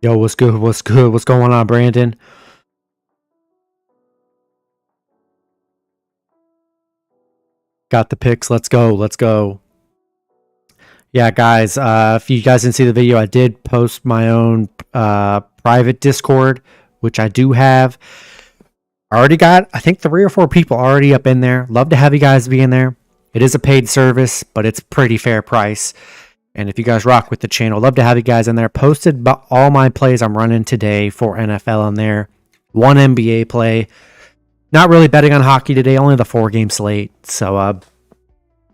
Yo, what's good? What's good? What's going on, Brandon? Got the picks. Let's go. Let's go. Yeah, guys, if you guys didn't see the video, I did post my own private Discord, which I do have. I already got, I think, 3 or 4 people already up in there. Love to have you guys be in there. It is a paid service, but it's pretty fair price. And if you guys rock with the channel, love to have you guys in there. Posted all my plays I'm running today for NFL in there. 1 NBA play. Not really betting on hockey today, only the 4-game slate. So,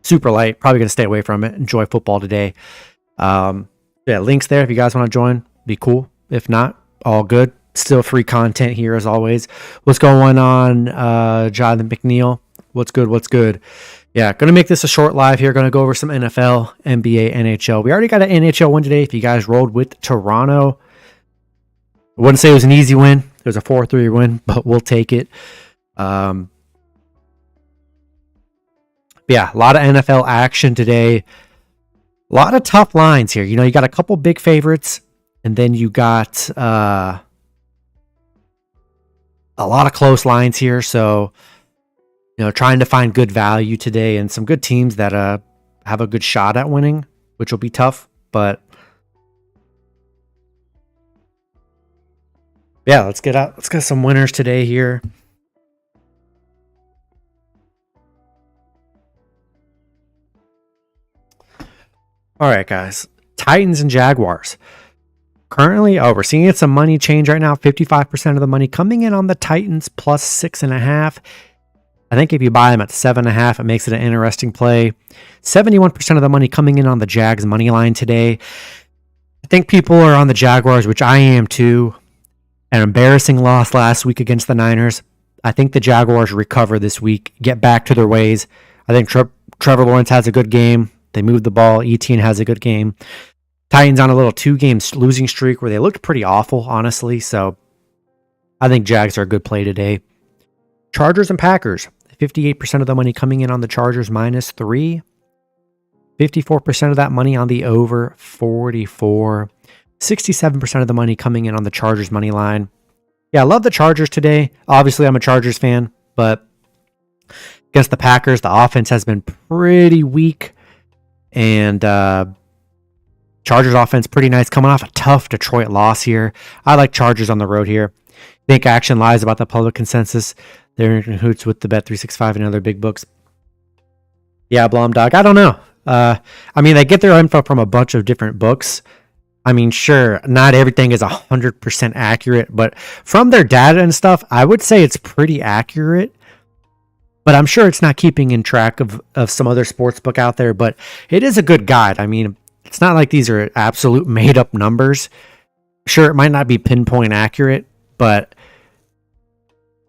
super light. Probably going to stay away from it. Enjoy football today. Yeah, links there if you guys want to join. Be cool. If not, all good. Still free content here as always. What's going on, Jonathan McNeil? What's good? What's good? Yeah, going to make this a short live here. Going to go over some NFL, NBA, NHL. We already got an NHL win today. If you guys rolled with Toronto, I wouldn't say it was an easy win. It was a 4-3 win, but we'll take it. Yeah, a lot of NFL action today. A lot of tough lines here. You know, you got a couple big favorites, and then you got a lot of close lines here. So, you know, trying to find good value today and some good teams that have a good shot at winning, which will be tough. But yeah, let's get some winners today here. All right, guys. Titans and Jaguars. Currently, we're seeing some money change right now. 55% of the money coming in on the Titans plus 6.5. I think if you buy them at 7.5, it makes it an interesting play. 71% of the money coming in on the Jags money line today. I think people are on the Jaguars, which I am too. An embarrassing loss last week against the Niners. I think the Jaguars recover this week, get back to their ways. I think Trevor Lawrence has a good game. They move the ball. Etienne has a good game. Titans on a little 2-game losing streak where they looked pretty awful, honestly. So I think Jags are a good play today. Chargers and Packers. 58% of the money coming in on the Chargers minus 3. 54% of that money on the over 44. 67% of the money coming in on the Chargers money line. Yeah, I love the Chargers today. Obviously, I'm a Chargers fan, but against the Packers, the offense has been pretty weak. And Chargers offense pretty nice, coming off a tough Detroit loss here. I like Chargers on the road here. Think action lies about the public consensus. They're in cahoots with the Bet365 and other big books. Yeah, Blom Dog. I don't know. I mean, they get their info from a bunch of different books. I mean, sure, not everything is 100% accurate, but from their data and stuff, I would say it's pretty accurate. But I'm sure it's not keeping in track of some other sports book out there, but it is a good guide. I mean, it's not like these are absolute made up numbers. Sure, it might not be pinpoint accurate, but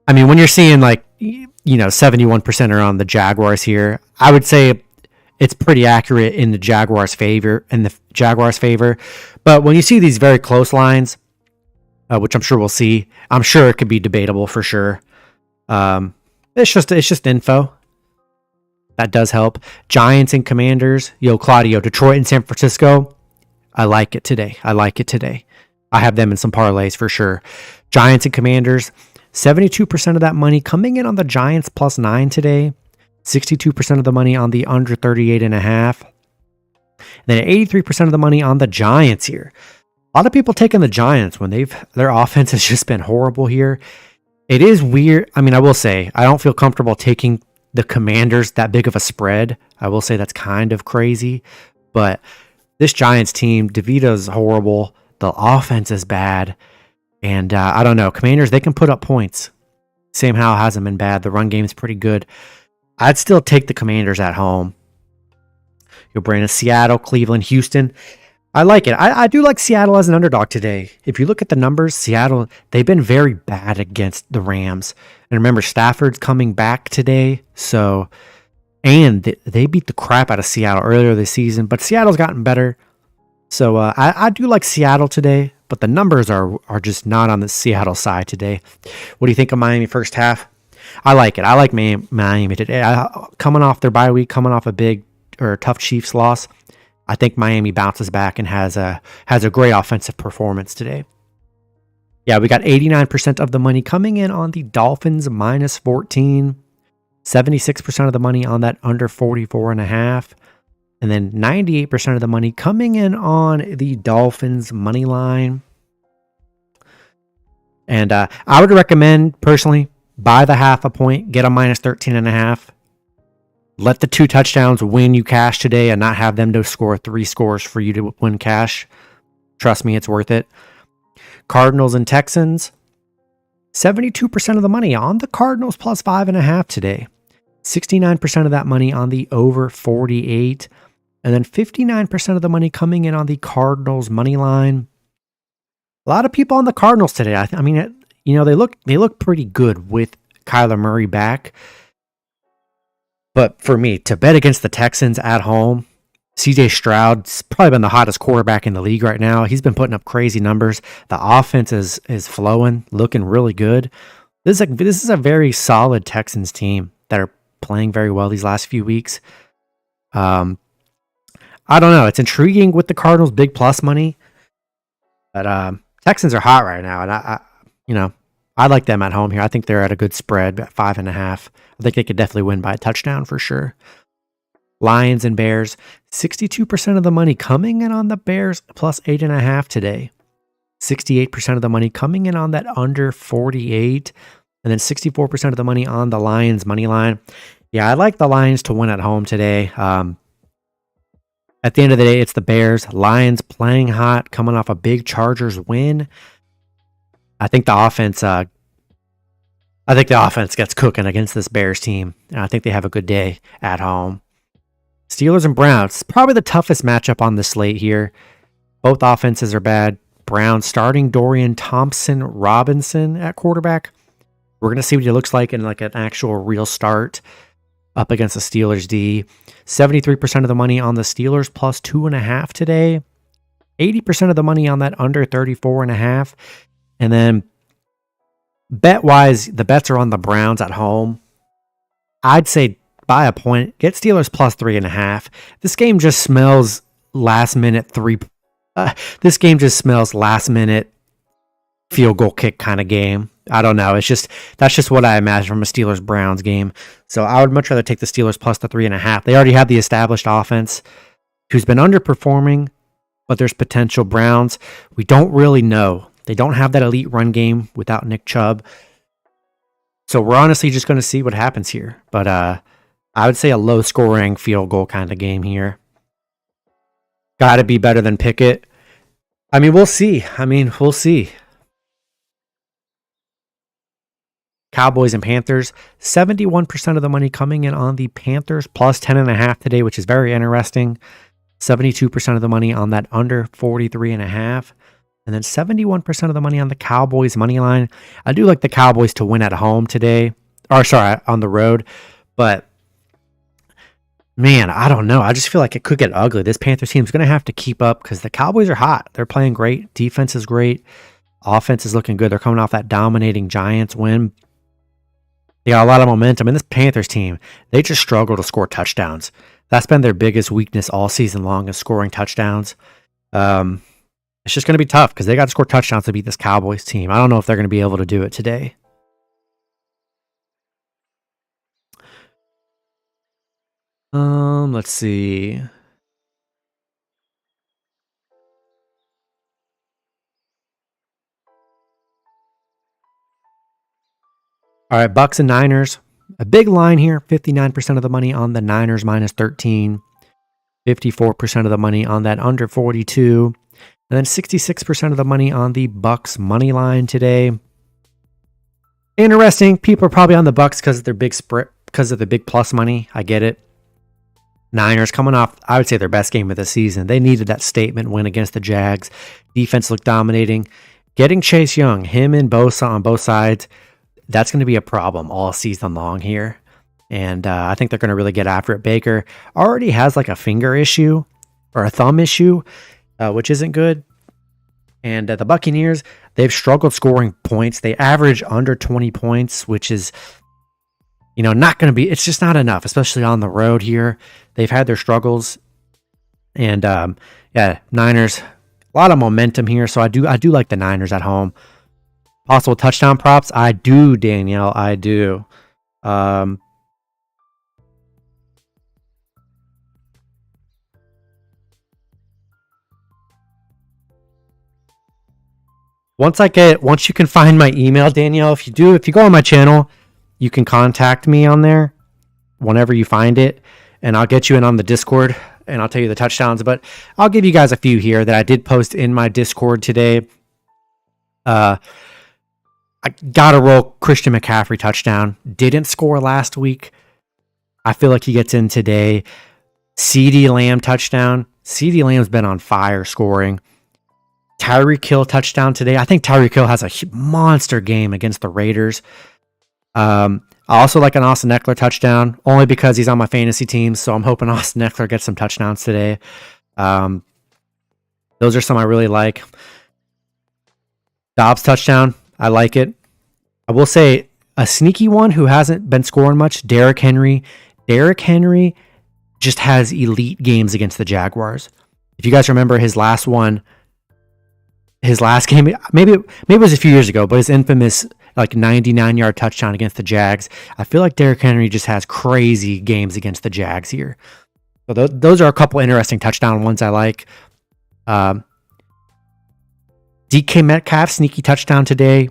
I mean, when you're seeing like, you know, 71% are on the Jaguars here, I would say it's pretty accurate in the Jaguars' favor. But when you see these very close lines, which I'm sure we'll see, I'm sure it could be debatable for sure. It's just info. That does help. Giants and Commanders. Yo, Claudio, Detroit and San Francisco. I like it today. I have them in some parlays for sure. Giants and Commanders. 72% of that money coming in on the Giants plus 9 today. 62% of the money on the under 38.5. Then 83% of the money on the Giants here. A lot of people taking the Giants when their offense has just been horrible here. It is weird. I mean, I will say, I don't feel comfortable taking the Commanders that big of a spread. I will say that's kind of crazy. But this Giants team, DeVito's horrible. The offense is bad. And I don't know. Commanders, they can put up points. Sam Howell hasn't been bad. The run game is pretty good. I'd still take the Commanders at home. You'll bring in Seattle, Cleveland, Houston. I like it. I do like Seattle as an underdog today. If you look at the numbers, Seattle, they've been very bad against the Rams. And remember, Stafford's coming back today. So, and they beat the crap out of Seattle earlier this season. But Seattle's gotten better. So I do like Seattle today. But the numbers are just not on the Seattle side today. What do you think of Miami first half? I like it. I like Miami today. Coming off their bye week, coming off a big or tough Chiefs loss. I think Miami bounces back and has a great offensive performance today. Yeah, we got 89% of the money coming in on the Dolphins -14, 76% of the money on that under 44.5, and then 98% of the money coming in on the Dolphins money line. And I would recommend, personally, buy the half a point, get a -13.5. Let the 2 touchdowns win you cash today and not have them to score 3 scores for you to win cash. Trust me, it's worth it. Cardinals and Texans, 72% of the money on the Cardinals plus 5.5 today. 69% of that money on the over 48. And then 59% of the money coming in on the Cardinals money line. A lot of people on the Cardinals today. I mean, you know, they look pretty good with Kyler Murray back. But for me, to bet against the Texans at home, CJ Stroud's probably been the hottest quarterback in the league right now. He's been putting up crazy numbers. The offense is flowing, looking really good. This is a very solid Texans team that are playing very well these last few weeks. I don't know. It's intriguing with the Cardinals big plus money, but Texans are hot right now, and I like them at home here. I think they're at a good spread at 5.5. I think they could definitely win by a touchdown for sure. Lions and Bears, 62% of the money coming in on the Bears plus 8.5 today. 68% of the money coming in on that under 48. And then 64% of the money on the Lions money line. Yeah, I like the Lions to win at home today. At the end of the day, it's the Bears. Lions playing hot, coming off a big Chargers win. I think the offense gets cooking against this Bears team. And I think they have a good day at home. Steelers and Browns, probably the toughest matchup on the slate here. Both offenses are bad. Browns starting Dorian Thompson-Robinson at quarterback. We're going to see what he looks like in like an actual real start up against the Steelers D. 73% of the money on the Steelers plus 2.5 today. 80% of the money on that under 34.5. And then bet-wise, the bets are on the Browns at home. I'd say buy a point, get Steelers plus 3.5. This game just smells last minute field goal kick kind of game. I don't know. That's just what I imagine from a Steelers Browns game. So I would much rather take the Steelers plus the 3.5. They already have the established offense who's been underperforming, but there's potential. Browns, we don't really know. They don't have that elite run game without Nick Chubb. So we're honestly just going to see what happens here. But I would say a low scoring field goal kind of game here. Got to be better than Pickett. We'll see. We'll see. Cowboys and Panthers, 71% of the money coming in on the Panthers plus 10.5 today, which is very interesting. 72% of the money on that under 43.5. And then 71% of the money on the Cowboys money line. I do like the Cowboys to win at home today. On the road. But man, I don't know. I just feel like it could get ugly. This Panthers team is going to have to keep up because the Cowboys are hot. They're playing great. Defense is great. Offense is looking good. They're coming off that dominating Giants win. They got a lot of momentum. And this Panthers team, they just struggle to score touchdowns. That's been their biggest weakness all season long, is scoring touchdowns. It's just going to be tough because they got to score touchdowns to beat this Cowboys team. I don't know if they're going to be able to do it today. Let's see. All right, Bucks and Niners. A big line here. 59% of the money on the Niners minus 13. 54% of the money on that under 42. And then 66% of the money on the Bucks money line today. Interesting. People are probably on the Bucks because of their big spread, because of the big plus money. I get it. Niners coming off, I would say, their best game of the season. They needed that statement win against the Jags. Defense looked dominating. Getting Chase Young, him and Bosa on both sides, that's going to be a problem all season long here. And I think they're going to really get after it. Baker already has like a finger issue or a thumb issue, which isn't good. And the Buccaneers, they've struggled scoring points. They average under 20 points, which is, not going to be, it's just not enough, especially on the road here. They've had their struggles. And Niners, a lot of momentum here. So I do like the Niners at home. Possible touchdown props? I do, Danielle. I do. Once you can find my email, Danielle, if you go on my channel, you can contact me on there whenever you find it, and I'll get you in on the Discord, and I'll tell you the touchdowns. But I'll give you guys a few here that I did post in my Discord today. I gotta roll Christian McCaffrey touchdown. Didn't score last week. I feel like he gets in today. CeeDee Lamb touchdown. CeeDee Lamb's been on fire scoring. Tyreek Hill touchdown today. I think Tyreek Hill has a monster game against the Raiders. I also like an Austin Eckler touchdown, only because he's on my fantasy team, so I'm hoping Austin Eckler gets some touchdowns today. Those are some I really like. Dobbs touchdown. I like it. I will say a sneaky one who hasn't been scoring much, Derrick Henry. Derrick Henry just has elite games against the Jaguars. If you guys remember his last game, maybe it was a few years ago, but his infamous 99-yard touchdown against the Jags. I feel like Derrick Henry just has crazy games against the Jags here. So those are a couple interesting touchdown ones I like. DK Metcalf, sneaky touchdown today.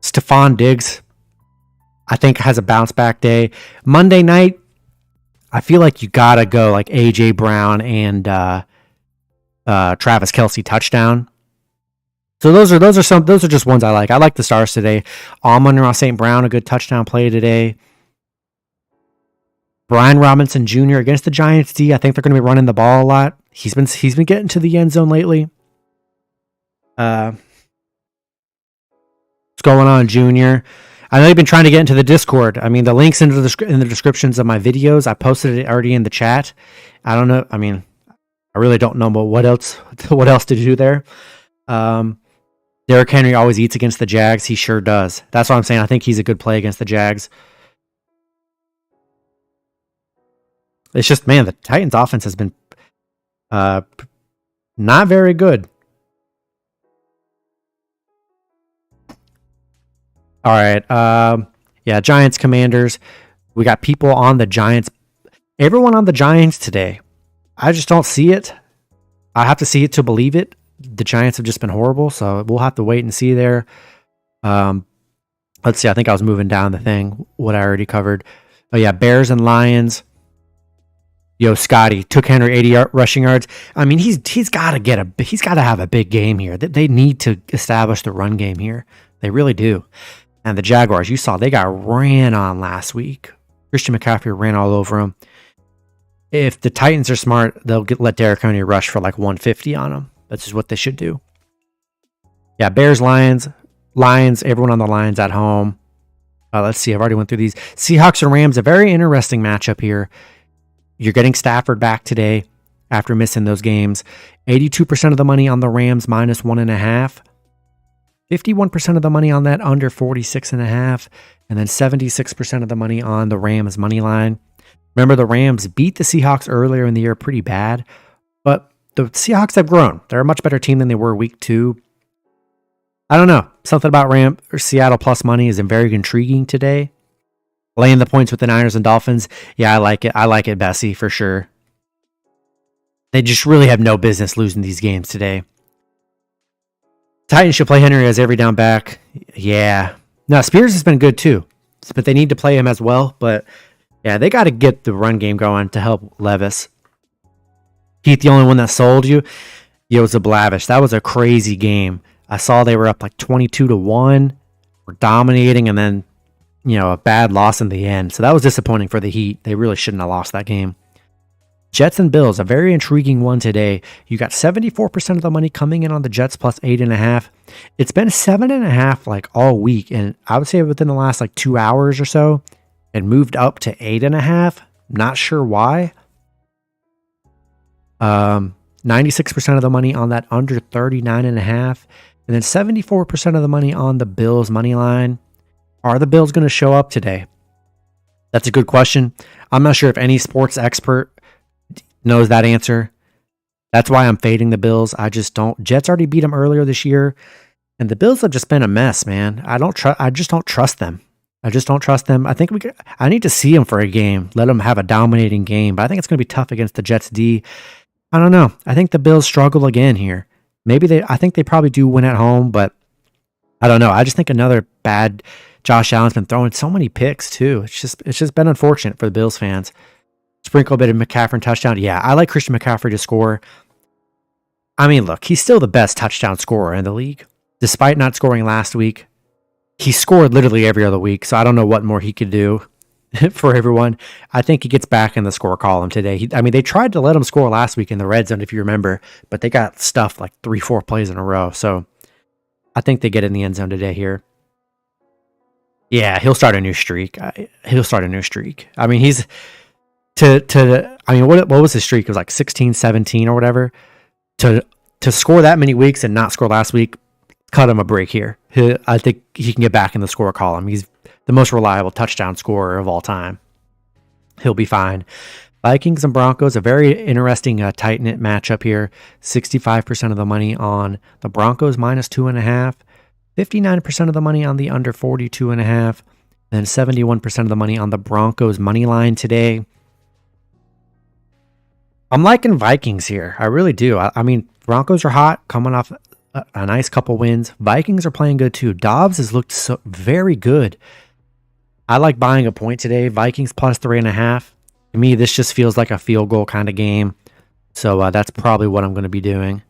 Stephon Diggs, I think, has a bounce back day. Monday night, I feel like you gotta go like AJ Brown and Travis Kelce touchdown. So those are just ones I like. I like the stars today. Amon-Ra St. Brown, a good touchdown play today. Brian Robinson Jr. against the Giants D. I think they're going to be running the ball a lot. He's been getting to the end zone lately. What's going on, Junior? I know you've been trying to get into the Discord. I mean, the link's in the descriptions of my videos. I posted it already in the chat. I don't know. I mean, I really don't know what else to do there. Derrick Henry always eats against the Jags. He sure does. That's what I'm saying. I think he's a good play against the Jags. It's just, man, the Titans offense has been not very good. All right. Yeah, Giants, Commanders. We got people on the Giants. Everyone on the Giants today. I just don't see it. I have to see it to believe it. The Giants have just been horrible, so we'll have to wait and see there. Let's see. I think I was moving down the thing. What I already covered. Oh yeah, Bears and Lions. Yo, Scotty took Henry 80 rushing yards. I mean, he's got to have a big game here. They need to establish the run game here. They really do. And the Jaguars, you saw they got ran on last week. Christian McCaffrey ran all over them. If the Titans are smart, they'll let Derrick Henry rush for like 150 on them. That's just what they should do. Yeah, Bears, Lions, everyone on the Lions at home. Let's see, I've already went through these. Seahawks and Rams, a very interesting matchup here. You're getting Stafford back today after missing those games. 82% of the money on the Rams minus 1.5. 51% of the money on that under 46.5. And then 76% of the money on the Rams money line. Remember, the Rams beat the Seahawks earlier in the year pretty bad, but the Seahawks have grown. They're a much better team than they were week 2. I don't know. Something about Seattle plus money is very intriguing today. Laying the points with the Niners and Dolphins. Yeah, I like it. I like it, Bessie, for sure. They just really have no business losing these games today. Titans should play Henry as every down back. Yeah. Now, Spears has been good too, but they need to play him as well. But yeah, they got to get the run game going to help Levis. Keith, the only one that sold you? Yo, Zablavish. That was a crazy game. I saw they were up like 22-1. Were dominating, and then, a bad loss in the end. So that was disappointing for the Heat. They really shouldn't have lost that game. Jets and Bills, a very intriguing one today. You got 74% of the money coming in on the Jets plus 8.5. It's been 7.5 like all week, and I would say within the last like 2 hours or so, it moved up to 8.5. Not sure why. 96% of the money on that under 39.5, and then 74% of the money on the Bills money line. Are the Bills going to show up today? That's a good question. I'm not sure if any sports expert knows that answer. That's why I'm fading the Bills. I just don't. Jets already beat them earlier this year. And the Bills have just been a mess, man. I just don't trust them. I just don't trust them. I need to see them for a game. Let them have a dominating game. But I think it's going to be tough against the Jets D. I don't know. I think the Bills struggle again here. I think they probably do win at home, but I don't know. I just think another bad Josh Allen's been throwing so many picks too. It's just been unfortunate for the Bills fans. Sprinkle a bit of McCaffrey touchdown. Yeah, I like Christian McCaffrey to score. I mean, look, he's still the best touchdown scorer in the league. Despite not scoring last week, he scored literally every other week, so I don't know what more he could do for everyone. I think he gets back in the score column today. They tried to let him score last week in the red zone, if you remember, but they got stuffed like 3-4 plays in a row. So I think they get in the end zone today here. Yeah, he'll start a new streak. I mean, he's what was his streak? It was like 16, 17 or whatever. To score that many weeks and not score last week, cut him a break here. I think he can get back in the score column. He's the most reliable touchdown scorer of all time. He'll be fine. Vikings and Broncos, a very interesting tight-knit matchup here. 65% of the money on the Broncos minus 2.5. 59% of the money on the under 42.5. And 71% of the money on the Broncos money line today. I'm liking Vikings here. I really do. I mean, Broncos are hot, coming off a nice couple wins. Vikings are playing good too. Dobbs has looked so very good. I like buying a point today. Vikings plus 3.5. To me, this just feels like a field goal kind of game. So that's probably what I'm going to be doing.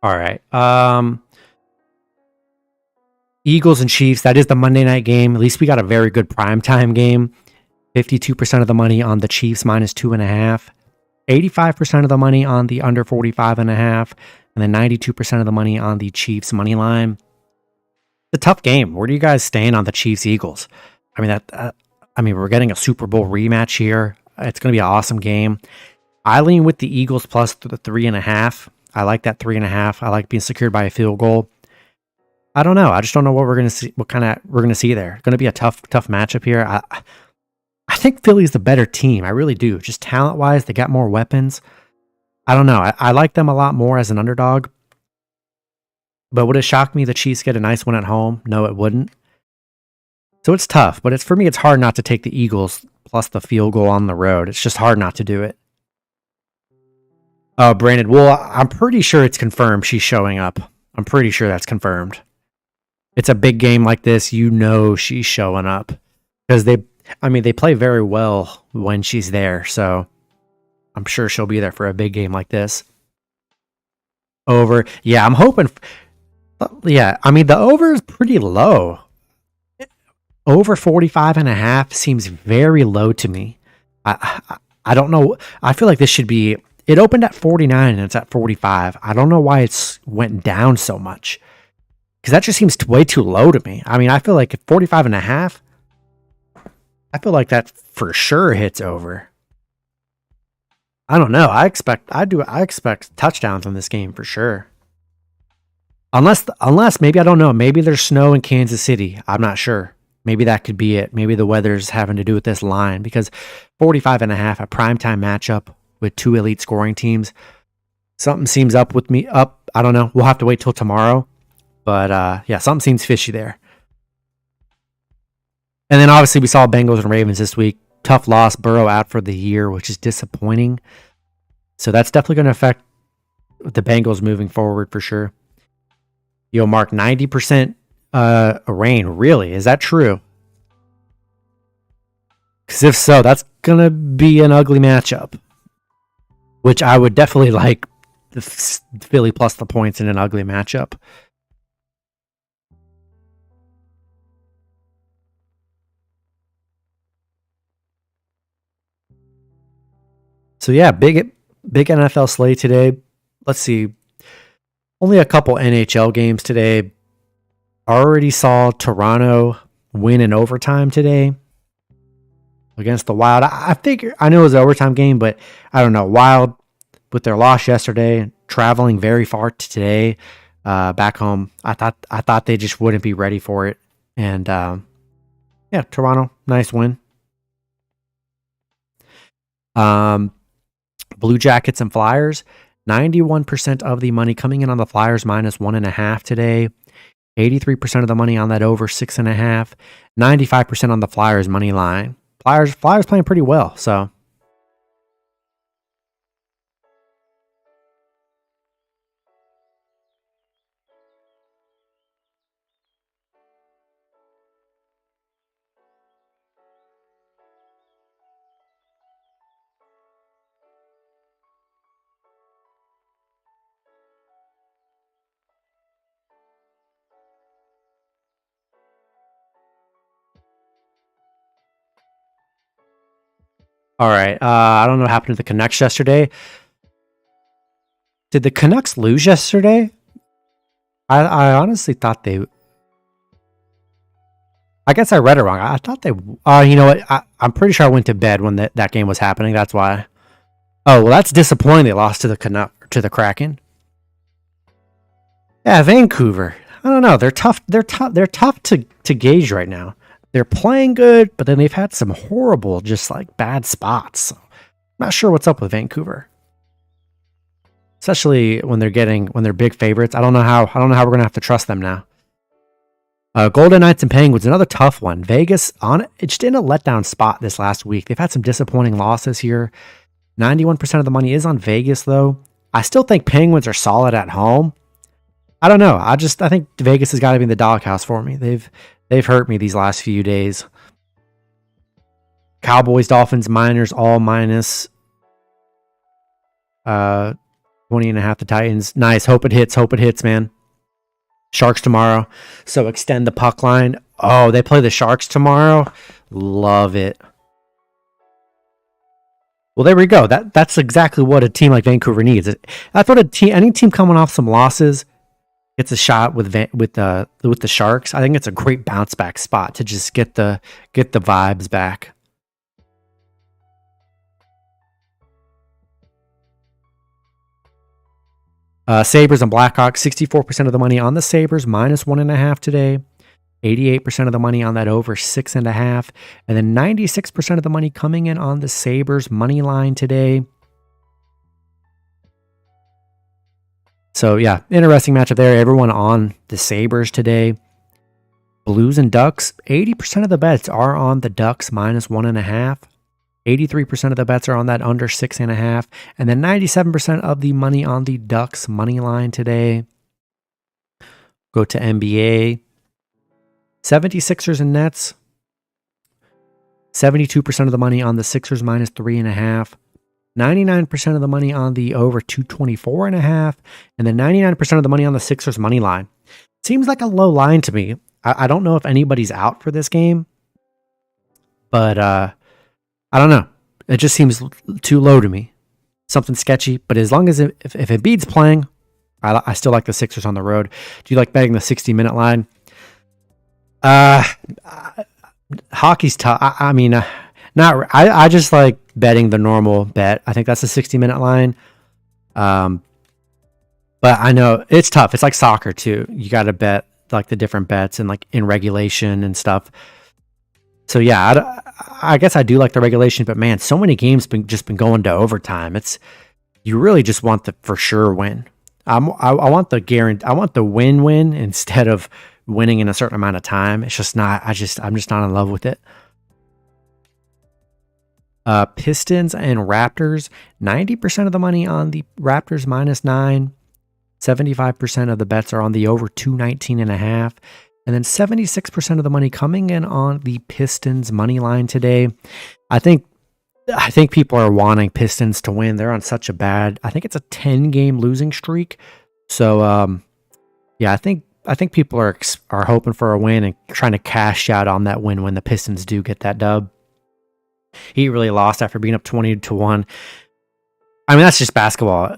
All right. Eagles and Chiefs. That is the Monday night game. At least we got a very good primetime game. 52% of the money on the Chiefs minus 2.5. 85% of the money on the under 45.5. And then 92% of the money on the Chiefs money line. It's a tough game. Where do you guys stand on the Chiefs Eagles? We're getting a Super Bowl rematch here. It's going to be an awesome game. I lean with the Eagles plus the 3.5. I like that 3.5. I like being secured by a field goal. I don't know. I just don't know what we're going to see. What kind of we're going to see there. It's going to be a tough matchup here. I think Philly's the better team. I really do. Just talent wise, they got more weapons. I don't know. I like them a lot more as an underdog. But would it shock me the Chiefs get a nice one at home? No, it wouldn't. So it's tough. But for me, it's hard not to take the Eagles plus the field goal on the road. It's just hard not to do it. Oh, Brandon. Well, I'm pretty sure it's confirmed she's showing up. I'm pretty sure that's confirmed. It's a big game like this. She's showing up. Because they play very well when she's there. So I'm sure she'll be there for a big game like this. Over. Yeah, I'm hoping. Yeah, the over is pretty low. Over 45.5 seems very low to me. I don't know. I feel like this should be. It opened at 49 and it's at 45. I don't know why it's went down so much. Because that just seems way too low to me. I feel like at 45.5, I feel like that for sure hits over. I don't know. I expect touchdowns in this game for sure. Unless maybe, I don't know. Maybe there's snow in Kansas City. I'm not sure. Maybe that could be it. Maybe the weather's having to do with this line because 45.5, a primetime matchup with two elite scoring teams. Something seems up with me. I don't know. We'll have to wait till tomorrow. But yeah, something seems fishy there. And then obviously we saw Bengals and Ravens this week. Tough loss. Burrow out for the year, which is disappointing. So that's definitely going to affect the Bengals moving forward for sure. Mark, 90% rain. Really? Is that true? Because if so, that's going to be an ugly matchup. Which I would definitely like the Philly plus the points in an ugly matchup. So yeah, big NFL slate today. Let's see. Only a couple NHL games today. Already saw Toronto win in overtime today against the Wild. I figure, I know it was an overtime game, but I don't know. Wild with their loss yesterday, traveling very far today back home. I thought they just wouldn't be ready for it. And yeah, Toronto, nice win. Blue Jackets and Flyers, 91% of the money coming in on the Flyers minus 1.5 today. 83% of the money on that over 6.5. 95% on the Flyers money line. Flyers playing pretty well, so. All right. I don't know what happened to the Canucks yesterday. Did the Canucks lose yesterday? I honestly thought they. I guess I read it wrong. I thought they. You know what? I'm pretty sure I went to bed when that game was happening. That's why. Oh well, that's disappointing. They lost to the Kraken. Yeah, Vancouver. I don't know. They're tough. They're tough to gauge right now. They're playing good, but then they've had some horrible, just like bad spots. So, not sure what's up with Vancouver, especially when they're big favorites. I don't know how we're gonna have to trust them now. Golden Knights and Penguins, another tough one. Vegas it's in a letdown spot this last week. They've had some disappointing losses here. 91% of the money is on Vegas though. I still think Penguins are solid at home. I don't know. I think Vegas has got to be in the doghouse for me. They've hurt me these last few days. Cowboys, Dolphins, Miners, all minus 20.5. The Titans. Nice. Hope it hits, man. Sharks tomorrow. So extend the puck line. Oh, they play the Sharks tomorrow. Love it. Well, there we go. That's exactly what a team like Vancouver needs. I thought any team coming off some losses gets a shot with the Sharks. I think it's a great bounce back spot to just get the vibes back. Sabres and Blackhawks, 64% of the money on the Sabres, minus 1.5 today. 88% of the money on that over 6.5. And then 96% of the money coming in on the Sabres money line today. So yeah, interesting matchup there. Everyone on the Sabres today. Blues and Ducks, 80% of the bets are on the Ducks minus 1.5. 83% of the bets are on that under 6.5. And then 97% of the money on the Ducks money line today. Go to NBA. 76ers and Nets. 72% of the money on the Sixers minus 3.5. 99% of the money on the over 224.5. And then 99% of the money on the Sixers money line. Seems like a low line to me. I don't know if anybody's out for this game. But I don't know. It just seems too low to me. Something sketchy. But as long as if Embiid's playing, I still like the Sixers on the road. Do you like betting the 60-minute line? Hockey's tough. I just like betting the normal bet. I think that's a 60-minute line. But I know it's tough. It's like soccer too. You got to bet like the different bets and like in regulation and stuff. So yeah, I guess I do like the regulation, but man, so many games been going to overtime. You really just want the for sure win. I want the guarantee. I want the win instead of winning in a certain amount of time. It's just not. I'm just not in love with it. Pistons and Raptors. 90% of the money on the Raptors minus 9. 75% of the bets are on the over 219.5. And then 76% of the money coming in on the Pistons money line today. I think people are wanting Pistons to win. They're on such a bad, I think it's a 10-game losing streak. So yeah, I think people are hoping for a win and trying to cash out on that win when the Pistons do get that dub. He really lost after being up 20-1. I mean, that's just basketball.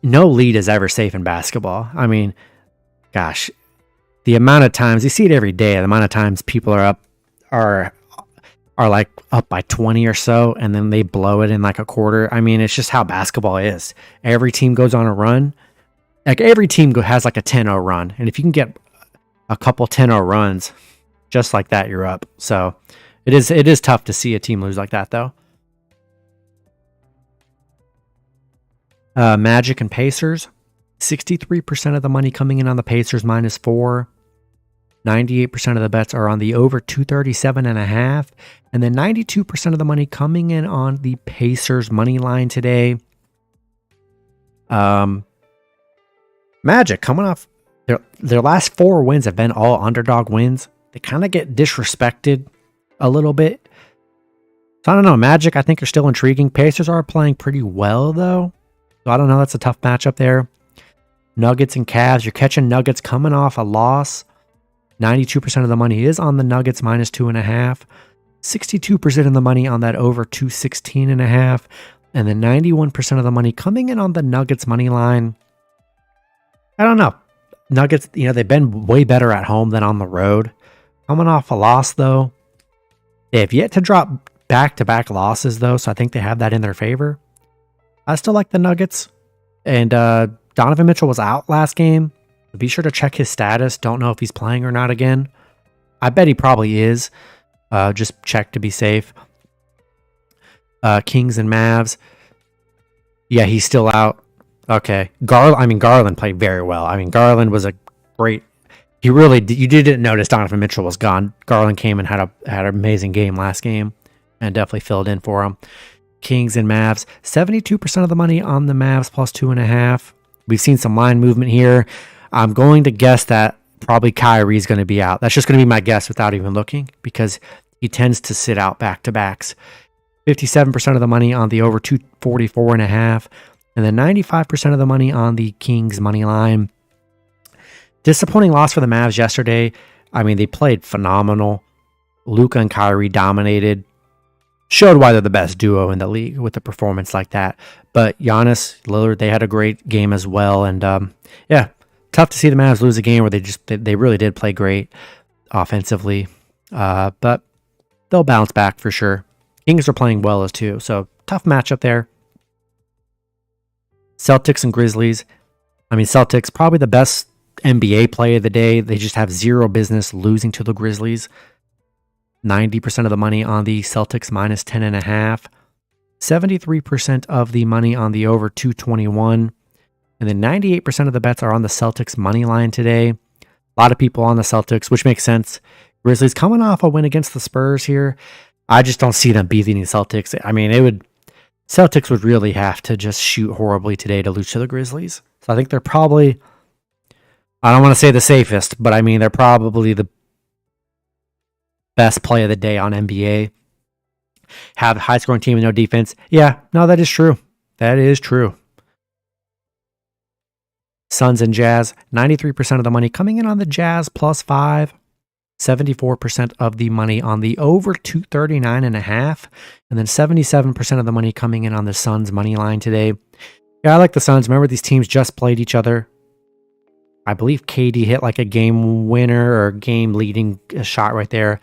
No lead is ever safe in basketball. I mean, gosh, the amount of times you see it every day, the amount of times people are like up by 20 or so, and then they blow it in like a quarter. I mean, it's just how basketball is. Every team goes on a run. Like every team has like a 10-0 run, and if you can get a couple 10-0 runs, just like that, you're up. So it is tough to see a team lose like that, though. Magic and Pacers, 63% of the money coming in on the Pacers -4. 98% of the bets are on the over 237.5, and then 92% of the money coming in on the Pacers money line today. Magic coming off their last 4 wins have been all underdog wins. They kind of get disrespected a little bit. So I don't know. Magic, I think, are still intriguing. Pacers are playing pretty well, though. So I don't know. That's a tough matchup there. Nuggets and Cavs. You're catching Nuggets coming off a loss. 92% of the money is on the Nuggets -2.5. 62% of the money on that over 216.5. And then 91% of the money coming in on the Nuggets money line. I don't know. Nuggets, they've been way better at home than on the road. Coming off a loss, though. They have yet to drop back-to-back losses, though, so I think they have that in their favor. I still like the Nuggets. And Donovan Mitchell was out last game. Be sure to check his status. Don't know if he's playing or not again. I bet he probably is. Just check to be safe. Kings and Mavs. Yeah, he's still out. Okay. Garland played very well. I mean, Garland was a great... You didn't notice Donovan Mitchell was gone. Garland came and had an amazing game last game and definitely filled in for him. Kings and Mavs. 72% of the money on the Mavs +2.5. We've seen some line movement here. I'm going to guess that probably Kyrie's going to be out. That's just going to be my guess without even looking, because he tends to sit out back-to-backs. 57% of the money on the over 244.5, and then 95% of the money on the Kings money line. Disappointing loss for the Mavs yesterday. I mean, they played phenomenal. Luka and Kyrie dominated. Showed why they're the best duo in the league with a performance like that. But Giannis, Lillard, they had a great game as well. And yeah, tough to see the Mavs lose a game where they really did play great offensively. But they'll bounce back for sure. Kings are playing well as too. So tough matchup there. Celtics and Grizzlies. I mean, Celtics probably the best NBA play of the day. They just have zero business losing to the Grizzlies. 90% of the money on the Celtics -10.5. 73% of the money on the over 221. And then 98% of the bets are on the Celtics money line today. A lot of people on the Celtics, which makes sense. Grizzlies coming off a win against the Spurs here. I just don't see them beating the Celtics. I mean, Celtics would really have to just shoot horribly today to lose to the Grizzlies. So I think they're probably, I don't want to say the safest, but I mean, they're probably the best play of the day on NBA. Have a high-scoring team with no defense. Yeah, no, that is true. That is true. Suns and Jazz, 93% of the money coming in on the Jazz +5. 74% of the money on the over 239.5. And then 77% of the money coming in on the Suns money line today. Yeah, I like the Suns. Remember, these teams just played each other. I believe KD hit like a game winner or game leading shot right there,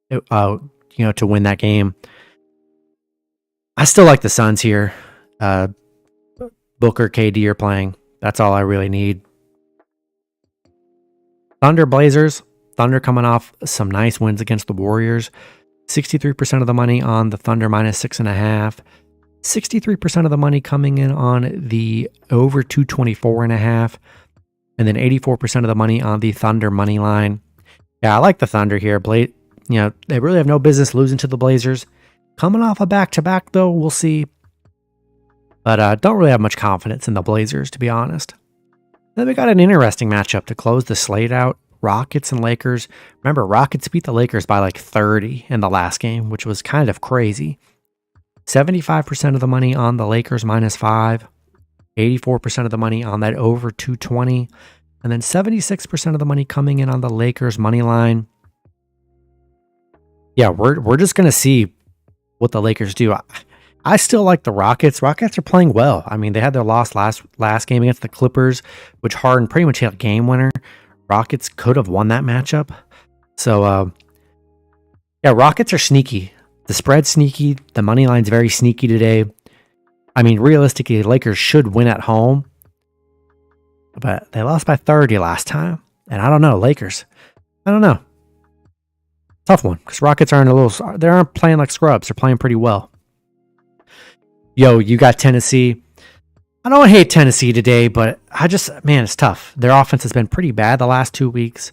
to win that game. I still like the Suns here. Booker, KD are playing. That's all I really need. Thunder, Blazers. Thunder coming off some nice wins against the Warriors. 63% of the money on the Thunder -6.5. 63% of the money coming in on the over 224.5. And then 84% of the money on the Thunder money line. Yeah, I like the Thunder here. They really have no business losing to the Blazers. Coming off a back-to-back, though, we'll see. But don't really have much confidence in the Blazers, to be honest. Then we got an interesting matchup to close the slate out. Rockets and Lakers. Remember, Rockets beat the Lakers by like 30 in the last game, which was kind of crazy. 75% of the money on the Lakers -5, 84% of the money on that over 220, and then 76% of the money coming in on the Lakers money line. Yeah, we're just going to see what the Lakers do. I still like the Rockets. Rockets are playing well. I mean, they had their loss last game against the Clippers, which Harden pretty much hit a game winner. Rockets could have won that matchup. So, yeah, Rockets are sneaky. The spread's sneaky. The money line's very sneaky today. I mean, realistically, the Lakers should win at home. But they lost by 30 last time. And I don't know, Lakers. I don't know. Tough one, because Rockets they aren't playing like scrubs. They're playing pretty well. Yo, you got Tennessee. I don't hate Tennessee today, but man, it's tough. Their offense has been pretty bad the last 2 weeks.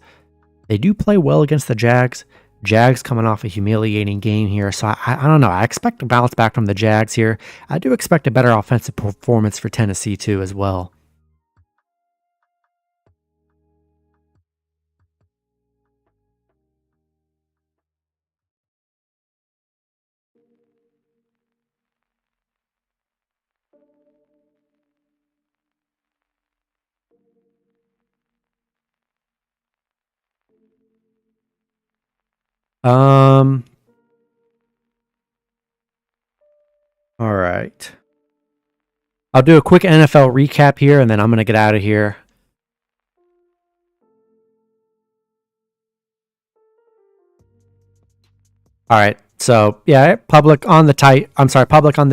They do play well against the Jags. Jags coming off a humiliating game here, so I don't know. I expect a bounce back from the Jags here. I do expect a better offensive performance for Tennessee too as well. All right. I'll do a quick NFL recap here, and then I'm going to get out of here. All right. So, yeah, public on the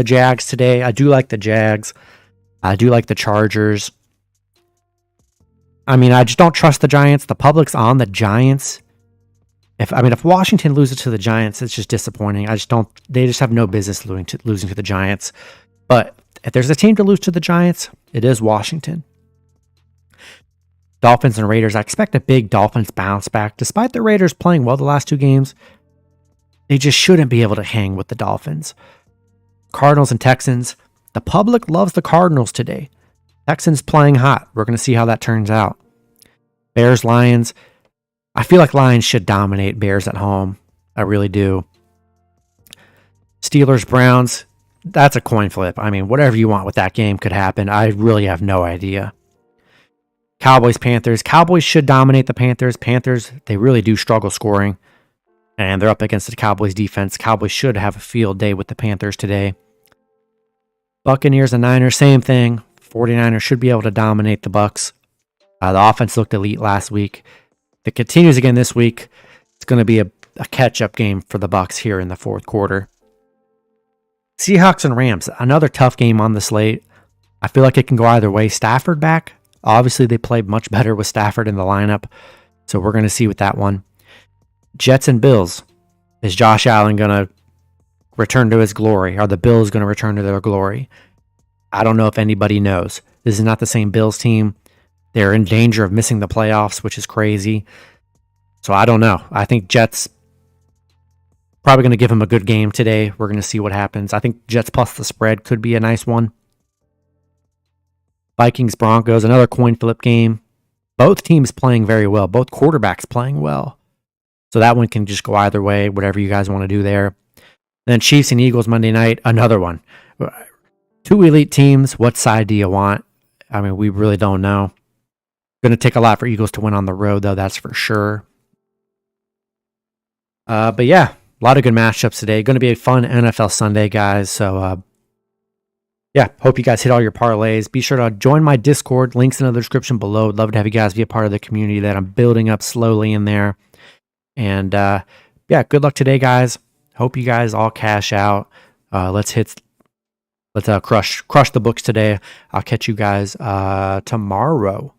Jags today. I do like the Jags. I do like the Chargers. I mean, I just don't trust the Giants. The public's on the Giants. If Washington loses to the Giants, it's just disappointing. They just have no business losing to the Giants. But if there's a team to lose to the Giants, it is Washington. Dolphins and Raiders. I expect a big Dolphins bounce back. Despite the Raiders playing well the last 2 games, they just shouldn't be able to hang with the Dolphins. Cardinals and Texans. The public loves the Cardinals today. Texans playing hot. We're going to see how that turns out. Bears, Lions. I feel like Lions should dominate Bears at home. I really do. Steelers, Browns. That's a coin flip. I mean, whatever you want with that game could happen. I really have no idea. Cowboys, Panthers. Cowboys should dominate the Panthers. Panthers, they really do struggle scoring. And they're up against the Cowboys defense. Cowboys should have a field day with the Panthers today. Buccaneers and Niners, same thing. 49ers should be able to dominate the Bucs. The offense looked elite last week. If it continues again this week, it's going to be a catch-up game for the Bucs here in the fourth quarter. Seahawks and Rams, another tough game on the slate. I feel like it can go either way. Stafford back. Obviously, they played much better with Stafford in the lineup, so we're going to see with that one. Jets and Bills. Is Josh Allen going to return to his glory? Are the Bills going to return to their glory? I don't know if anybody knows. This is not the same Bills team. They're in danger of missing the playoffs, which is crazy. So I don't know. I think Jets probably going to give him a good game today. We're going to see what happens. I think Jets plus the spread could be a nice one. Vikings, Broncos, another coin flip game. Both teams playing very well. Both quarterbacks playing well. So that one can just go either way, whatever you guys want to do there. Then Chiefs and Eagles Monday night, another one. 2 elite teams. What side do you want? I mean, we really don't know. Going to take a lot for Eagles to win on the road, though, that's for sure. But yeah, a lot of good matchups today. Going to be a fun NFL Sunday, guys. So, yeah, hope you guys hit all your parlays. Be sure to join my Discord. Links in the description below. I'd love to have you guys be a part of the community that I'm building up slowly in there. And, yeah, good luck today, guys. Hope you guys all cash out. Let's crush the books today. I'll catch you guys tomorrow.